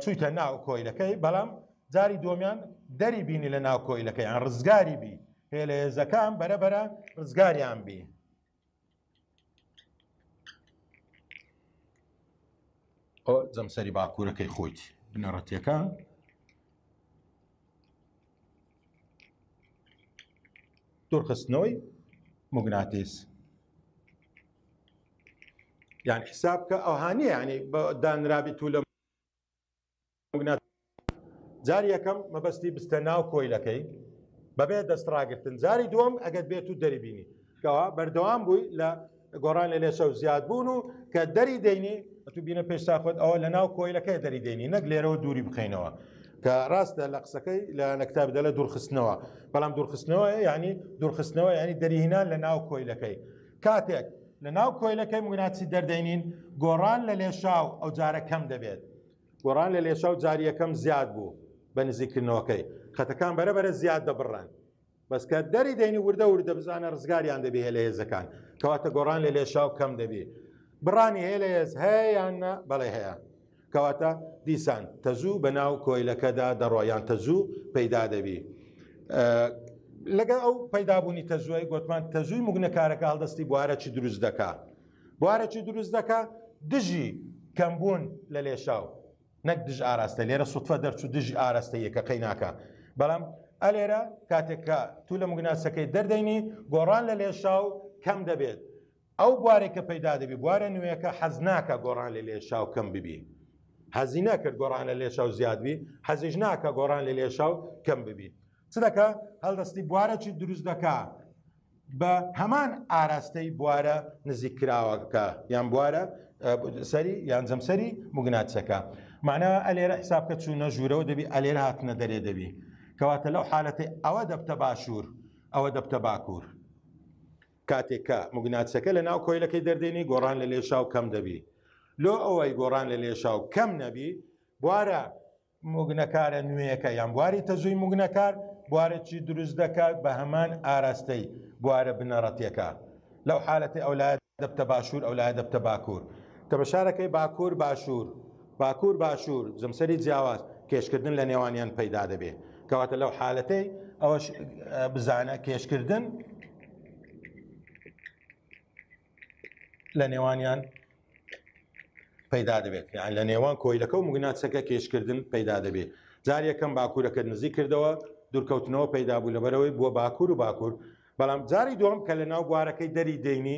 چوویتە ناو کۆیلەکەی بەڵام جاری دۆمیان دەریبینی لە ناو کۆیلەکەی یان ڕزگاری بی هێلەهێزەکان بەرەبەرە ڕزگاریان بی ئەو جەمسەری باکوورەکەی خۆیت بنەڕەتیەکە دوورخستنەوەی موگناتیس یان حسابکە ئەوهانیە ینی بە دانرابی تو لە موگناتیس جاری یەکەم مەبەستی بستە ناو کۆیلەکەی بەبێ دەستڕاگرتن جاری دووەم ئەگەر بێت و دەریبینی کەوا بەردەوام بووی لە گۆڕان لە لێشە و زیاد بوون و کە دەری دەینی ئەتو بینە پێش ساخۆت ئەوە لە ناو کۆیلەکەی دەری دەینی نەک لێرەوە دووری بخەینەوە کە ڕاستە لە قسەکەی لە نەکتاب دەڵێ دوورخستنەوە بەڵام دوورخستنەوە ینی دەریهێنان لە ناو کۆیلەکەی کاتێک لە ناو کۆیلەکەی موگناتیسی دەردەینین گۆڕان لە لێشاو ئەو جارە کەم دەبێت گۆڕان لە لێشاو جاری یەکەم زیاد بوو بە نزیکردنەوەکەی خەتەکان بەرەبەرە زیاد دەبڕن بەس کە دەری دەینی وردە بزانە ڕزگاریان دەبێ هێلەهێزەکان کەواتە گۆڕان لە لێشاو کەم دەبێ بڕانی هێلەهێز هەیە یاننا بەڵێ هەیە کەواتە دیسان تەزوو بە ناو کۆیلەکەدا دەڕۆیان تەزوو پەیدا دەبی لەگە ئەو پەیدابوونی تەزووی گوتمان تەزووی موگنەکارەکە هەڵدەستی بوارەکی دروست دەکا دژی کەمبوون لە لێشاو نەک دژ ئاراستە لێرە سوتفە دەرچوو دژی ئاراستە یەکەکەی ناکە بەڵام ئەلێرە کاتێککە تو لە موگناتیسەکەی دەردەینی گۆڕان لە لێشاو کەم دەبێت ئەو بوارێکە پەیدا دەبی بوارە نوێیەکە حەز ناکە گۆڕان لە لێشاو کەم ببی حەزی نەکرد گۆڕان لە لێشاو زیاد بی حەزیش ناکە گۆڕان لە لێشاو کەم ببی چ دەکە هەڵدەستی بوارەکی دروست دەکا بە هەمان ئاراستەی بوارە نزیکراوەکە یان بوارە سەری یان جەمسەری موگناتیسەکە معناوە ئەلێرە حسابکە چوونە ژوورەوە دەبی ئەلێرە هاتنە دەرێ دەبی کەواتە لەو حالەتەی ئەوە دەبتە باشوور ئەوە دەبتە باکوور کاتێککە موگناتیسەکە لە ناو کۆیلەکەی دەردێنی گۆڕان لە لێشاو کەم دەبی لۆ ئەوەی گۆڕان لە لێشاو کەم نەبی بوارە موگنەکارە نوێیەکە یان بواری تەزووی موگنەکار بوارێکی دروست دەکات بە هەمان ئاراستەی بوارە بنەڕەتیەکە لەو حالەتی ئەولایە دەبتە باشوور ئەولایە دەبتە باکوور تەمەشارەکەی باکوور باشوور جەمسەری جیاواز کێشکردن لە نێوانیان پەیدا دەبێ کەواتە لەو حالەتەی ئەوەش بزانە کێشکردن لە نێوانیان پەیدا دەبێت یان لە نێوان کۆیلەکە و موگناتیسەکە کێشکردن پەیدا دەبێت جار یەکەم باکوورەکە نزیک کردەوە دوورکەوتنەوە پەیدا بوو لەبەرەوەی بۆ باکوور بەڵام جاری دووەم کە لە ناو بوارەکەی دەری دەینی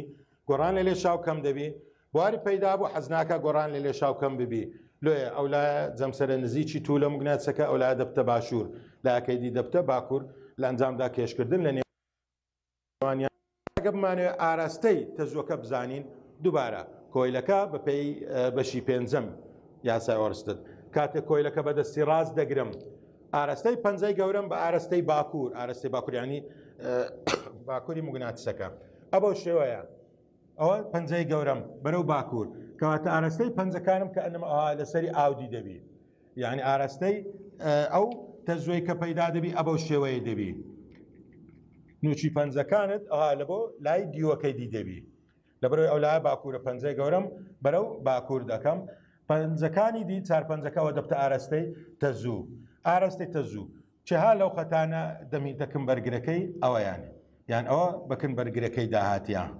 گۆڕان لە لێشاو کەم دەبی بواری پەیدا بوو حەزناکە گۆڕان لە لێشاو کەم ببی لێ ئەولایە جەمسەرە نزیکی تو لە موگناتسەکە ئەولایە دەبتە باشوور لاکەیدی دەبتە باکوور لە ئەنجامدا کێشکردن لە نێوانیان ئەگە بمانوێت ئاراستەی تەزوەکە بزانین دووبارە کۆیلەکە بەپێی بەشی پێنجەم یاسای ئۆرستد کاتێک کۆیلەکە بەدەستی ڕاست دەگرم ئاراستەی پەنجەی گەورەم بە ئاراستەی باکوور ئاراستەی باکووریانی باکووری موگناتسەکە ئەوە شێوەیە ئەوە پەنجەی گەورەم بەرەو باکوور کەواتە ئاراستەی پەنجەکانم کە ئەنەمە لەسەری ئاودی دەبی یعنی ئاراستەی ئەو تەزوەی کە پەیدا دەبی ئەوە شێوەیە دەبی نوچی پەنجەکانت لە بۆ لای دیوەکەی دی دەبی لەبەرەوەی ئەو لایە باکوورە پەنجەی گەورەم بەرەو باکوور دەکەم پەنجەکانی دی چار پەنجەکەەوە دەبتە ئاراستەی تەزوو ئاراستەی تەزوو چها لەو خەتانە دەمی دەکەم بەرگرەکەی ئەوەیان یان ئەوە بکن بەرگرەکەی داهاتیان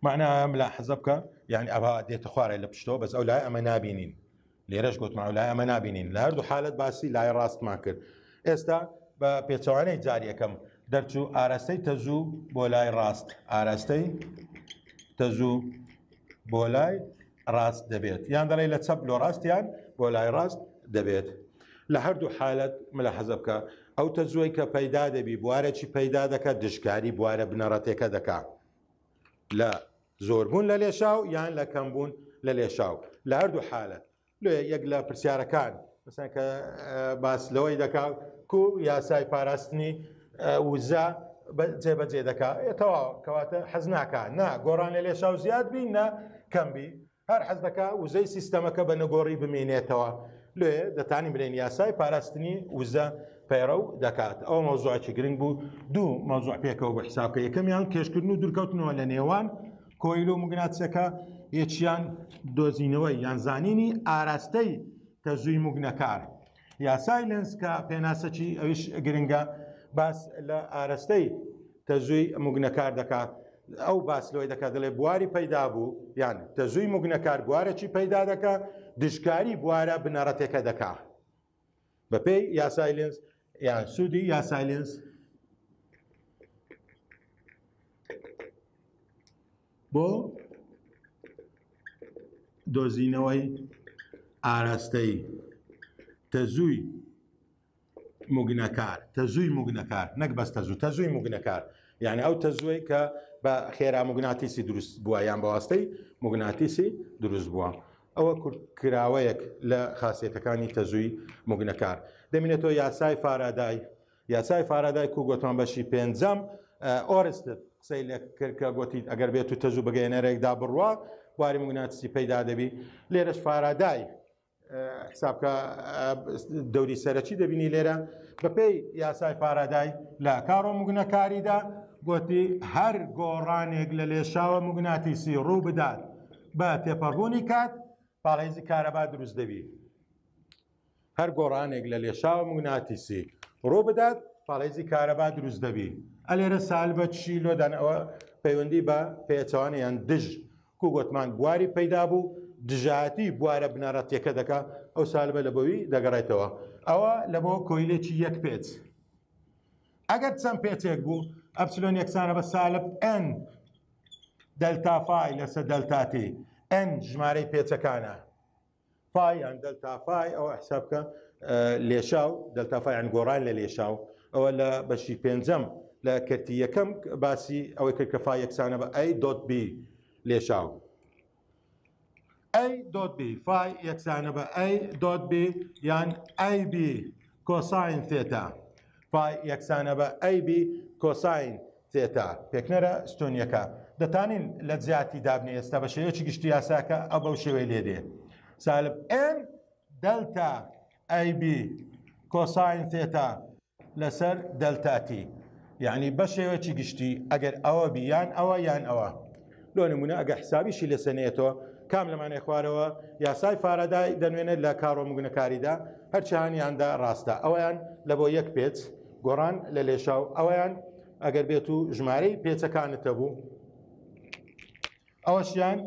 معناها ملاحظە بکە یعنی ئەوە دێتە خوارێ لە پشتەوە بەس ئەو لای ئەمە نابینین لێرەش گوتمان ئەو لای ئەمە نابینین لە هەردوو حالت باسی لای ڕاستمان کرد ئێستا بە پێچەوانەی جاریەکەم دەرچوو ئاراستەی تەزوو بۆ لای ڕاست ئاراستەی تەزوو بۆ لای ڕاست دەبێت یان دەڵێ لە چەپ لۆ ڕاستیان بۆ لای ڕاست دەبێت لە هەردوو حالت ملاحظە بکە ئەو تەزوۆی کە پەیدا دەبی بوارێکی پەیدا دەکات دشکاری بوارە بنەڕەتێکە دەکات لە زۆربوون لە لێشاو یان لە کەمبوون لە لێشاو لە هەردوو حالت لێ یەک لە پرسیارەکان مثلا کە باس لەوەی دەکات کو یاسای پاراستنی وزە جێبەجێ دەکات تەواو کەواتە حەز ناکات نا گۆڕان لە لێشاو زیاد بی نا کەم بی هەر حەز دەکات وزەی سیستەمەکە بە نەگۆڕی بمێنێتەوە لێ دەتانی برێن یاسای پاراستنی وزە پەیڕەو دەکات ئەو مەوزوعێکی گرنگ بوو دوو مەوزوع پێکەوە بە حسابکە یەکەمیان کێشکردن و دوورکەوتنەوە لە نێوان کۆیل و موگناتسەکە یەکیان دۆزینەوەی یان زانینی ئاراستەی تەزووی موگنەکار یاسای لێنز کە پێناسەکی ئەویش گرنگە باس لە ئاراستەی تەزووی موگنەکار دەکات ئەو باس لەوەی دەکات دەڵێ بواری پەیدا بوو یان تەزووی موگنەکار بوارێکی پەیدا دەکات دشکاری بوارە بنەڕەتێکە دەکات بەپێی یاسای لێنز یان سوودی یاسای لێنز بۆ دۆزینەوەی ئاراستەی تەزووی موگنەکار نەک بەس تەزووی موگنەکار یعنی ئەو تەزووی کە بە خێرا موگناتیسی دروست بووە یان بەواستەی موگناتیسی دروست بووە ئەوە کراوەیەک لە خاصیەتەکانی تەزووی موگنەکار دەمێنێتەوە یاسای فارادای کو گوتمان بەشی پێنجەم ئۆرستت قسەی لێ کرد کە گوتیت ئەگەر بێت و تەزوو بەگەێنەرێکدا بڕوا بواری موگناتیسی پەیدا دەبی لێرەش فارادای حسابکە دەوری سەرەکی دەبینی لێرە بەپێی یاسای فارادای لە کارۆ موگنەکاریدا گوتی هەر گۆڕانێک لە لێشاوە موگناتیسی ڕوو بدات بە تێپەڕبوونی کات پاڵێزی کارەبا دروست دەبی هەر گۆڕانێک لە لێشاوە موگناتیسی ڕوو بدات پاڵێزی کارەبا دروست دەبی ئەلێرە سال بە چی لۆدانەوە پەیوەندی بە پێچەوانیان دژ کو گوتمان بواری پەیدا بوو دژاتی بوارە بنەڕەتیەکە دەکات ئەو سالبە لە بەوی دەگەڕێتەوە ئەوە لە بۆ کۆیلێکی یەک پێچ ئەگەر چەند پێچێک بوو ئەپسلۆن یەکسانە بە سالب ئەن دەلتافای لەسەر دەلتاتی ئەن ژمارەی پێچەکانە فای یان دەلتافای ئەوە حساب بکە لێشاو دەلتافای یان گۆڕان لە لێشاو ئەوە لە بەشی پێنجەم لە کەرتی یەکەم باسی ئەوەی کرد کە فای یەکسانە بە ئەی دۆت بی لێشاو ئەی دۆت بی فای یەکسانە بە ئەی دۆت بی یان ئەی بی کۆساین تێتا فای یەکسانە بە ئەی بی کۆساین تێتا پێکنەرە ستۆنیەکە دەتانین لە جیاتی دابنێ ئێستا بە شێوەیەکی گشتی یاساکە ئەو بەو شێوەی لێدێ سالب ئن دەلتا ئەی بی کۆساین تێتا لەسەر دەلتاتی یعنی بە شێوەیەکی گشتی ئەگەر ئەوە بی یان ئەوە لۆ نمونە ئەگە حسابیشی لەسەنێتەوە کام لەمانەی خوارەوە یاسای فارادای دەنوێنێت لە کارۆ موگنەکاریدا هەرچیانیاندا ڕاستە ئەویان لە بۆ یەک پێچ گۆڕان لە لێشاو ئەویان ئەگەر بێت و ژمارەی پێچەکانتە بوو ئەوەشیان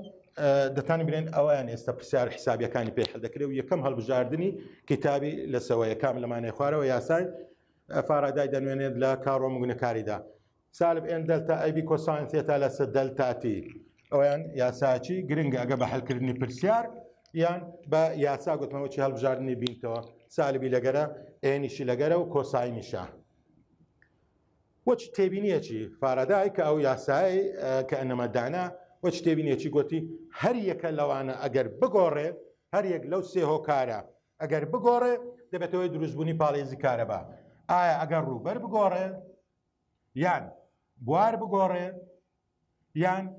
دەتانی برێن ئەویان ئێستا پرسیار حسابیەکانی پێ هەڵدەکرێت و یەکەم هەڵبژاردننی کتابی لەسەوەیە کام لەمانەی خوارەوە یاسای فارادای دەنوێنێت لە کارۆ موگنەکاریدا سالب ان دلتا اي بي كوساين ثيتا لس دلتا تي اوان ياساچی گرنگ اگه به حل کردنی پرسیار یان با یاسا گوتم و چی هل بجاردنی بین تو سالبی لگره اینیشی لگره و کوساینیشا وش تبینیه چی فارادای که او یاسای که انما دانا وش تبینیه چی گوتی هر یک لوانا اگر بگوره هر یک لو سه هوکاره اگر بگوره دبتوی دروزبونی پالیزی کاره با آیا اگر روبر بگوره یان بوار بگوره یان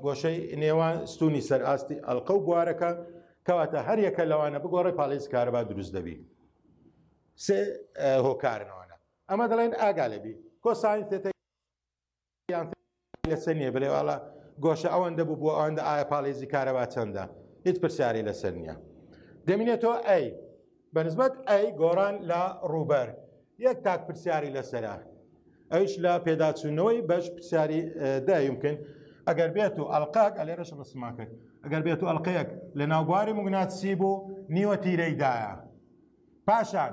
گۆشەی نێوان ستونی سەرئاستی ئەڵقە و بوارەکە کەواتە هەر یەکە لەوانە بگۆڕی پاڵێز کارەبا دروست دەبی سێ هۆکارنەوەە ئەمە دەڵێن ئاگا لەبی کۆساین تێتەیان لەسەر نییە بڵێ واڵە گۆشە ئەوەندە بوو بۆ ئەوەندە ئایا پاڵێزی کارەبا چەندە هیچ پرسیاری لەسەر نییە دەمینێتەوە ئەی بەنسبەت ئەی گۆڕان لە ڕووبەر یەک تاک پرسیاری لەسەرە ئەوش لە پێداچوونەوەی بەش پرسیاری دا یمکن ئەگەر بێت و ئەڵقاک ئەلێرەش ڕسما کرد ئەگەر بێت و ئەڵقەیەک لە ناوبواری موگناتیسی بوو نیوە تیرەیدایە پاشان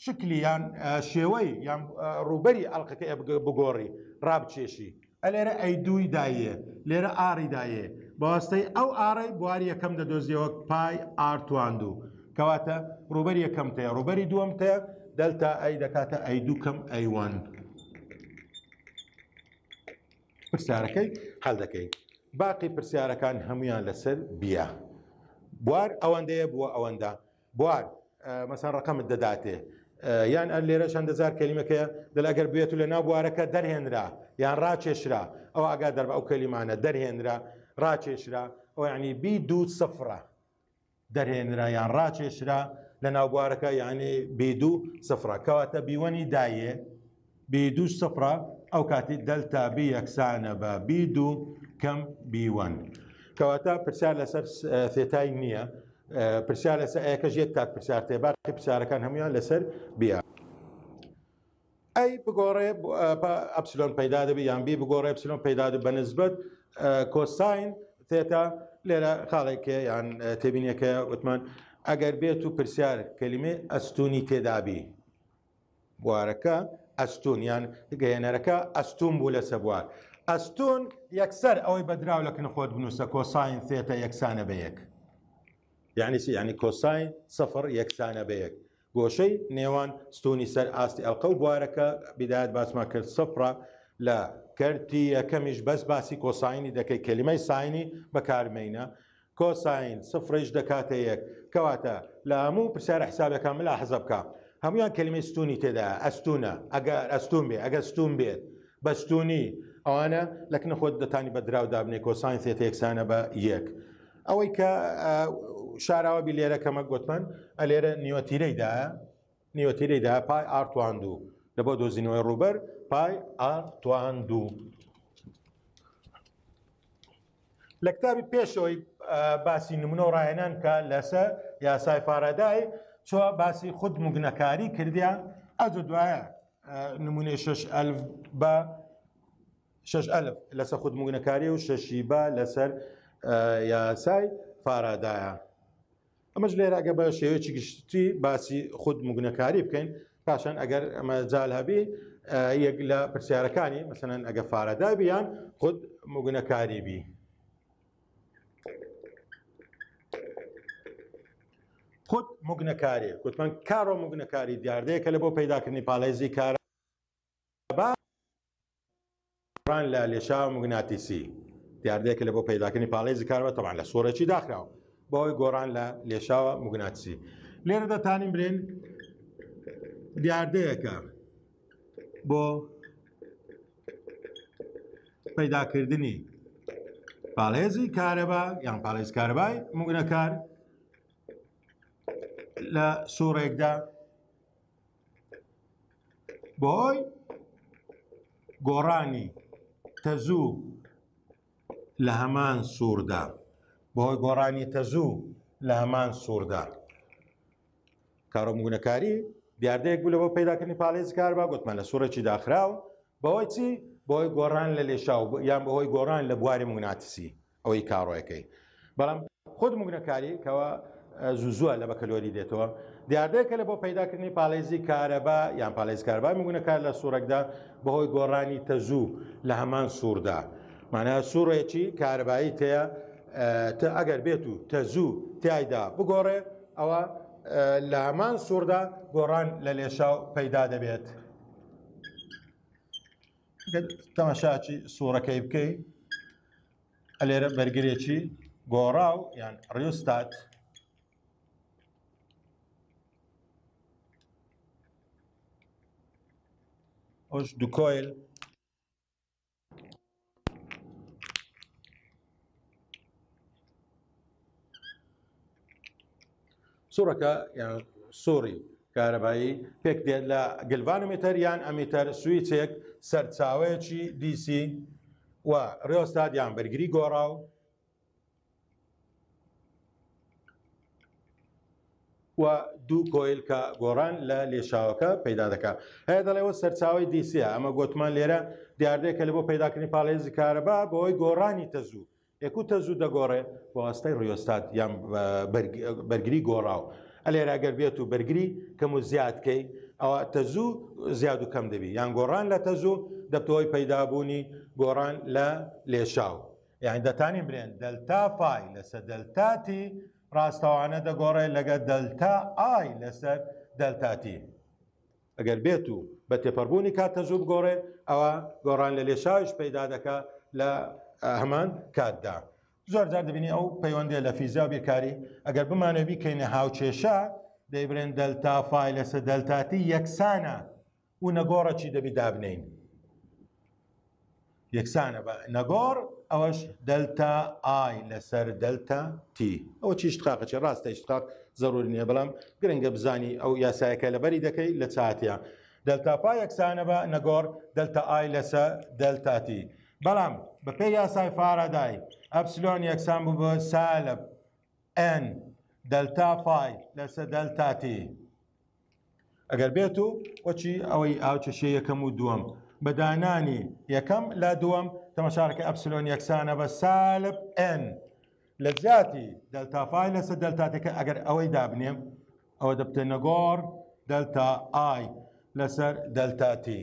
شکلی یان شێوەی یان ڕووبەری ئەڵقەکە بگۆڕی ڕابچێشی ئەلێرە ئەی دووی دایە لێرە ئاری دایە بەواستەی ئەو ئاڕی بواری یەکەم دەدۆزیەوە پای ئارتواندوو کەواتە ڕووبەری یەکەم تەیە ڕووبەری دووەم تەیە دەلتا ئەی دەکاتە ئەی دوو کەم ئەیوان پرسیارەکەی هەڵ دەکەی باقی پرسیارەکان هەمویان لەسەر بیە بوار ئەوەندەیە بووە ئەوەندە بوار مەسەن ڕقەمت دەداتێ یان لێرە چەندەزار کەلیمەکەیە دەڵ ئەگەر بێت و لە ناو بوارەکە دەرهێنرا یان ڕاکێشرا ئەو ئاگا دەربە ئەو کەلیمانە دەرهێنرا ڕاکێشرا ئەو یعنی بی دوو سەفرە دەرهێنرا یان ڕاکێشرا لە ناو بوارەکە یعنی بی دوو سەفرە کەواتە بیوەنی دایە بی دوو سەفرە ئەو کاتی دەلتا بی یەکسانە بە بی دوو کەم بیوەن کەواتە پرسیار لەسەر ثێتای نییە پرسیار لەسەر ئەیەکەش یەک تاک پرسیار تێ باقی پرسیارەکان هەمویان لەسەر بیە ئەی بگۆڕێ ئەپسیلۆن پەیدا دەبی یان بی بگۆڕێ ئەپسیلۆن پەیدا دەبێت بەنسبەت کۆساین ثێتا لێرە خاڵێکە یان تێبینیەکە وتمان ئەگەر بێت و پرسیار کەلیمێ ئەستوونی تێدابی بوارەکە ئەستون یان گەیەنەرەکە ئەستون بوو لەسە بوار ئەستون یەکسەر ئەوەی بەدراو لە کنخۆت بنووسە کۆساین ثێتە یەکسانە بە یەک یعنی چی یعنی کۆساین سەفر یەکسانە بە یەک گۆشەی نێوان ستونی سەر ئاستی ئەڵقە و بوارەکە بیدایەت باسمان کرد سەفرە لە کەرتی یەکەمیش بەس باسی کۆساینی دەکەی کەلیمەی ساینی بەکارمێنە کۆساین سفرش دەکاتە یەک کەواتە لە هەموو پرسیارە حسابەکان ملا حەزە بکە هەمویان کەلیمەی ستونی تێدا ئەستونە ئەگەر ئەستون بێ ئەگەر ستون بێت بە ستونی ئەوانە لە کنخۆت دەتانی بەدراو دابنێ کۆساین ثێتە یەکسانە بە یەک ئەوەی کە شاراوە بی لێرە کەمە گوتمان ئەلێرە نیوەتیرەیدا پای ئارتواندوو لە بۆ دۆزینەوەی ڕووبەر پای ئارتواندوو لە کتابی پێشەوەی باسی نمونە و ڕاهێنان کە لەسەر یاسای فارادای چۆ باسی خود موگنەکاری کردیان ئەجە دوایە نمونێ 6,000 بە 6,000 لەسەر خود موگنەکاری و 6 بە لەسەر یاسای فارادایە ئەمەش لێرە ئەگە بە شێوەیەکی گشتی باسی خود موگنەکاری بکەین پاشان ئەگەر ئەمە جال هەبی یەک لە پرسیارەکانی مەسەلەن ئەگە فارادای بیان خود موگنەکاری بی خود موگنەکاری گوتمان کارۆ موگنەکاری دیاردەیەکە لە بۆ پەیداکردنی پاڵێزی کارەبا ڕان لە لێشاوە موگناتیسی دیاردەیەکە لە بۆ پەیداکردنی پاڵێزی کارەبا تەبعاً لە سۆرەکی داخراوە بۆی گۆڕان لە لێشاوە موگناتیسی لێرە دەتانین برێن دیاردەیەکە بۆ پەیداکردنی پاڵێزی کارەبا یان پاڵێز کارەبای موگنەکار لە سوورێکدا بۆی گۆڕانی تەزوو لە هەمان سووردا بۆی گۆڕانی تەزوو لە هەمان سووردا کارۆ موگنەکاری دیاردەیەک بوو لە بۆ پەیداکردنی پاڵێزی کارەبا گوتمان لە سوورێکی داخراوە بەهۆی چی بۆی گۆڕان لە لێشاو یان بەهۆی گۆڕان لە بواری موگناتیسی ئەوەی کاڕۆیەکەی بەڵام خود موگنەکاری کەەوە زووزووە لە بەکەلۆری دێتەوە دیاردەیەکە لە بۆ پەیداکردنی پاڵێزی کارەبا یان پاڵێز کارەبای مگونەکار لە سوورەکدا بەهۆی گۆڕانی تەزوو لە هەمان سووردا مانایە سوورێکی کارەبایی تەیە ئەگەر بێت و تەزوو تایدا بگۆڕێ ئەوە لە هەمان سووردا گۆڕان لە لێشاو پەیدا دەبێت تەماشاچی سوورەکەی بکەی لێرە بەرگرێکی گۆڕاو یان ڕیۆستات ئەوش دوو کۆیل سوورەکە یان سووری کارەبایی پێک دێت لە گلڤانۆمێتەر یان ئەمیتەر سویچێک سەرچاوەیەکی دیسی و ڕێۆستات یان بەرگری گۆڕاو و دوو کۆیل کە گۆڕان لە لێشاوەکە پەیدا دەکات هەیە دەڵێەوە سەرچاوی دیسیە ئەمە گوتمان لێرە دیاردەیەکە لە بۆ پەیداکردنی پاڵێزی کارەبا بەهۆی گۆڕانی تەزوو یەکو تەزوو دەگۆڕێ بۆ ئاستای ڕیۆستات یان بەرگری گۆڕاو ئەلێرە ئەگەر بێت و بەرگری کەم و زیادکەی ئەوە تەزوو زیاد و کەم دەبی یان گۆڕان لە تەزوو دەبتەوەی پەیدابوونی گۆڕان لە لێشاو یعنی دەتانی برێن دەلتا فای لەسەر دەلتا تی ڕاستەوانە دەگۆڕێ لەگە دەلتا ئای لەسەر دەلتا تی ئەگەر بێت و بە تێپەڕبوونی کات تەزوو بگۆڕێ ئەوە گۆڕان لە لێشاوش پەیدا دەکات لە هەمان کاتدا زۆر جار دەبینی ئەو پەیوەندێ لە فیزیا و بیرکاری ئەگەر بمانەوە بیکەینە هاوچێشە دەیبرێن دەلتا فای لەسەر دەلتا تی یەکسانە و نەگۆڕەکی دەبی دابنین یەکسانە بە نەگۆڕ ئەوەش دەلتا ئای لەسەر دەلتا تی ئەوە چی شتقاقەچی ڕاستە شتقاق زەڕوری نییە بەڵام گرنگە بزانی ئەو یاسایەکە لەبەری دەکەی لە چاتیە دەلتا پای یەکسانە بە نەگۆڕ دەلتا ئای لەسەر دەلتا تی بەڵام بە پێی یاسای فارادای ئەپسیلۆن یەکسان بوو بە سالب ئەن دەلتا فای لەسەر دەلتا تی ئەگەر بێت و وەچی ئەوەی ئاوچەشەی یەکەم و دووەم بەدانانی یەکەم لا دووەم تەماشاڕەکە ئەپسیلۆن یەکسانە بە سالب ئەن لە جاتی دەلتا فای لەسەر دەلتاتەکە ئەگەر ئەوەی دابنێم ئەوە دەبتە نەگۆڕ دەلتا ئای لەسەر دەلتا تی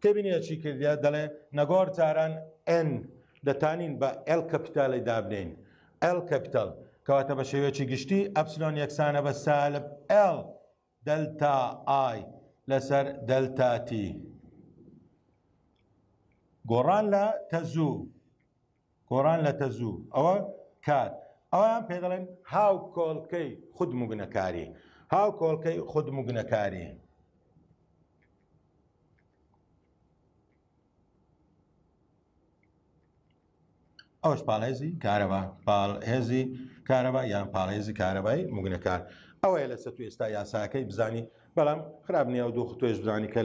تێبینیە چی کردە دەڵێ نەگۆڕ جاران ئەن دەتانین بە ئێل کەپیتاڵی دابنین ئێل کەپیتاڵ کەواتە بە شێوەیەکی گشتی ئەپسیلۆن یەکسانە بە سالب ئێل دەلتا ئای لەسەر دەلتا تی گۆڕان لە تەزوو گۆڕان لە تەزوو ئەوە کات ئەویان پێ دەڵێن هاو کۆڵکەی خودموگنەکاری هاو کۆڵکەی خودموگنەکاری ئەوش پاڵێزی کارەبا پاڵهێزی کارەبا یان پاڵێزی کارەبایی موگنەکار ئەوەیە لەسەر تو ئێستا یاساکەی بزانی بەڵام خراپ نییە و دوو توێش بزانی کە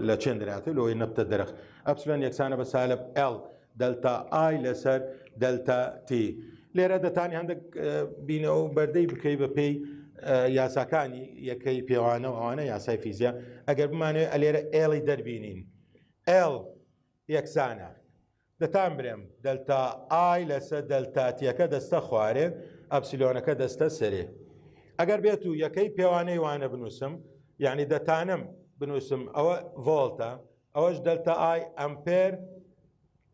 لە چێن دەراتێ لەوەی نەبتە دەرەخ ئەپسیلۆن یەکسانە بە سالب ئێل دەلتا ئای لەسەر دەلتا تی لێرە دەتانی هەندێک بینەوە بەردەی بکەی بە پێی یاساکانی یەکەی پێوانە و ئەوانە یاسای فیزیا ئەگەر بمانوێت ئەلێرە ئێڵی دەربینین ئێل یەکسانە دەتان برێم دەلتا ئای لەسەر دەلتاتیەکە دەستە خوارێ ئەپسیلۆنەکە دەستە سەرێ ئەگەر بێت و یەکەی پێوانەی وانە بنووسم یعنی دەتانم بنووسم ئەوە ڤۆڵتە ئەوەش دەلتا ئای ئەمپێر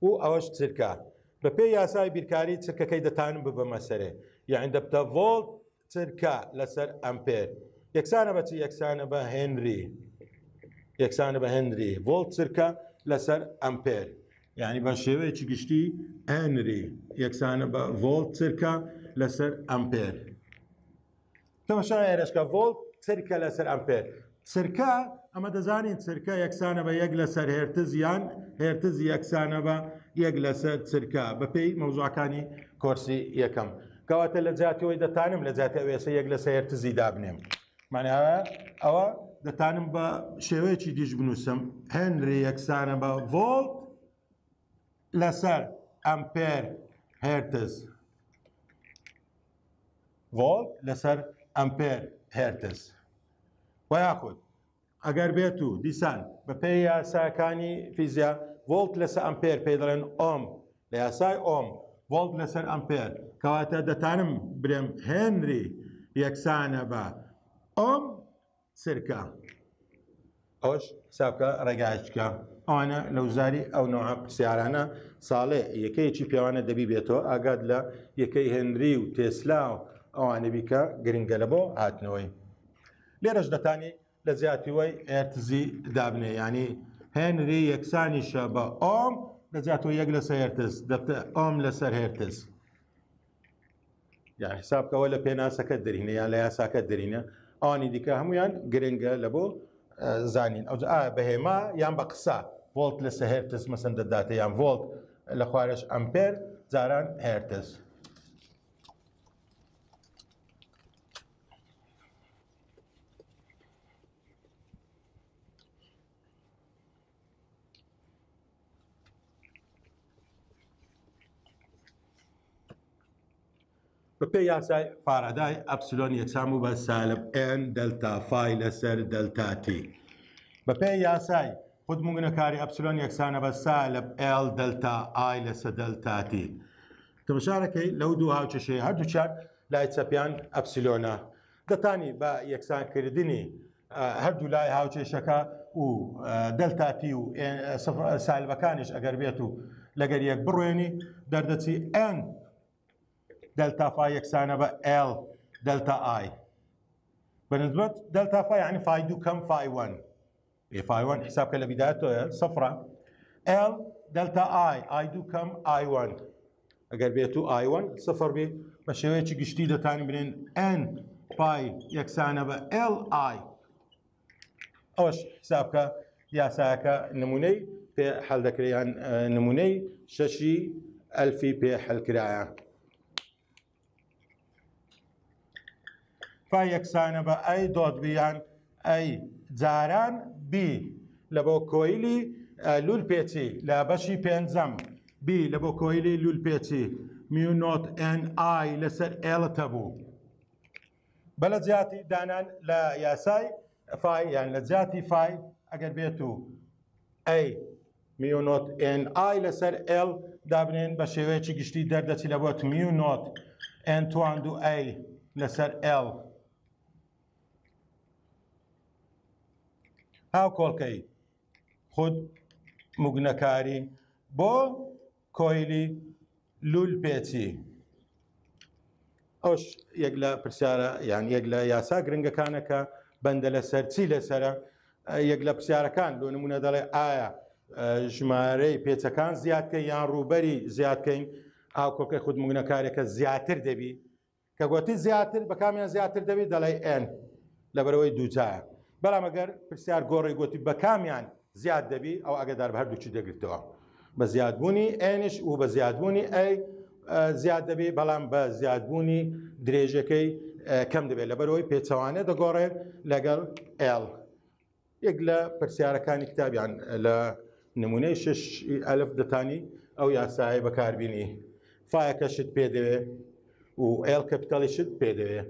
و ئەوەش چرکە بە پێی یاسای بیرکاری چرکەکەی دەتانم ببەمە سەرێ یعنی دەبتە ڤۆڵت چرکە لەسەر ئەمپێر یەکسانە بە چی یەکسانە بە هێنری یەکسانە بە هێنری ڤۆڵت چرکە لەسەر ئەمپێر یعنی بە شێوەیەکی گشتی هێنری یەکسانە بە ڤۆڵت چرکە لەسەر ئەمپێر تەماشا ئێرەشکە ڤۆڵت چرکە لەسەر ئەمپێر چرکە ئەمە دەزانین چرکە یەکسانە بە یەک لەسەر هێرتز یان هێرتز یەکسانە بە یەک لەسەر چرکە بەپێی مەوزوعەکانی کۆرسی یەکەم کەواتە لە جاتیەوەی دەتانم لە جاتی ئەوێسە یەک لەسەر هێرتزی دابنێم معناوە ئەوە دەتانم بە شێوەیەکی دیش بنووسم هێنری یەکسانە بە ڤۆڵت لەسەر ئەمپێر هێرتز ڤۆڵت لەسەر ئەمپێر هێرتز و یاخود ئەگەر بێت و دیسان بە پێی یاساکانی فیزیا ڤۆڵت لەسەر ئەمپێر پێی دەڵێن ئۆم لە یاسای ئۆم ڤۆڵت لەسەر ئەمپێر کەواتە دەتانم برێم هێنری یەکسانە بە ئۆم سرکە. ئەوش حسابکە ڕێگایچکە ئەوانە لە وزاری ئەو نوع پرسیارانە ساڵێ یەکەیەکی پێوانە دەبی بێتەوە ئاگاد لە یەکەی هێنری و تێسلا و ئەوانە بیکە گرنگە لە بۆ هاتنەوەی. لێرەش دەتانی لە زیاتیوەی هێرتزی دابنێ ینی هێنری یەکسانیشە بە ئۆم دەجاتەوە یەک لەسەر هێرتز دەبتە ئۆم لەسەر هێرتز. یان حسابکەوە لە پێناسەکە دەرینە یان لە یاساکە دەرینە ئەوانی دیکە هەمویان گرنگە لە بۆ زانین. ئەو بە هێما یان بە قسە ڤۆڵت لەسەر هێرتز مەسەن دەداتە یان ڤۆڵت لە خوارش ئەمپێر جاران هێرتز. بەپێی یاسای فارادای ئەپسیلۆن یەکسان بوو بە سالب n دلتا فای لەسەر دلتا تی. بەپێی یاسای خودمونگونەکاری ئەپسیلۆن یەکسانە بە سالب l دلتا ئای لەسەر دلتا تی. تەماشاەکەی لەو دوو هاوچەشەیە هەردووچار لای چەپیان ئەپسیلۆنە دەتانی بە یەکسانکردنی هەردوو لای هاوچێشەکە و دلتا تی و سالبەکانیش ئەگەر بێت و لەگەر یەک بڕوێنی دەردەچی n دلتا فای یەکسانە بە l دلتا ئای بەنسبەت دلتا فای یعنی فای دوو کەم فای وەن فای وەن حسابکە لە بیدایەتەوە سەفرە l دلتا ئای ئای دوو کەم ئای وەن ئەگەر بێت و ئای وەن سەفر بێ بە شێوەیەکی گشتی دەتانی بنێن n فای یەکسانە بە l ئای. ئەوەش حسابکە یاسایەکە نمونەی پێ هەڵدەکرێن نمونەی شەشی ئەلفی پێ هەڵکرایە. فای یەکسانە بە ئەی دۆت بیان ئەی جاران بی لە بۆ کۆیلی لول پێچی لە بەشی پێنجەم بی لە بۆ کۆیلی لول پێچی میو نۆت n ئای لەسەر ئێڵتە بوو. بە لە جیاتی دانان لە یاسای فای یان لە جیاتی فای ئەگەر بێت و ئەی میو نۆت n ئای لەسەر ئێڵ دابنێن بە شێوەیەکی گشتی دەردەچی لە بۆت میو نۆت n توان و ئەی لەسەر ئێڵ. هاو کۆڵکەی خود موگنەکاری بۆ کۆیلی لول پێچی. ئەوش یەک لە پرسیارە یان یەک لە یاسا گرنگەکانەکە بەندە لەسەر چی لەسرە یەک لە پرسیارەکان بۆ نمونە دەڵێ ئایا ژمارەی پێچەکان زیادکەین یان ڕووبەری زیادکەین ئاو کۆڵکەی خود موگنەکارێکە زیاتر دەبی کە گوتی زیاتر بە کامیان زیاتر دەبی دەڵێ n لەبەرەوەی دووجایە. بەڵام ئەگەر پرسیار گۆڕی گوتی بە کامیان زیاد دەبی ئەو ئەگەدار بە هەردووچی دەگرێتەوە بە زیادبوونی ئێنش و بە زیادبوونی ئەی زیاد دەبی بەڵام بە زیادبوونی درێژەکەی کەم دەبێت لەبەرەوەی پێچەوانە دەگۆڕێن لەگەڵ l. یەک لە پرسیارەکانی کتابیان لە نمونەی 6 ئەلف دەتانی ئەو یاسایە بەکاربینی فایەکەشت پێ دەوێت و l کەپیتاڵیشت پێ دەوێت.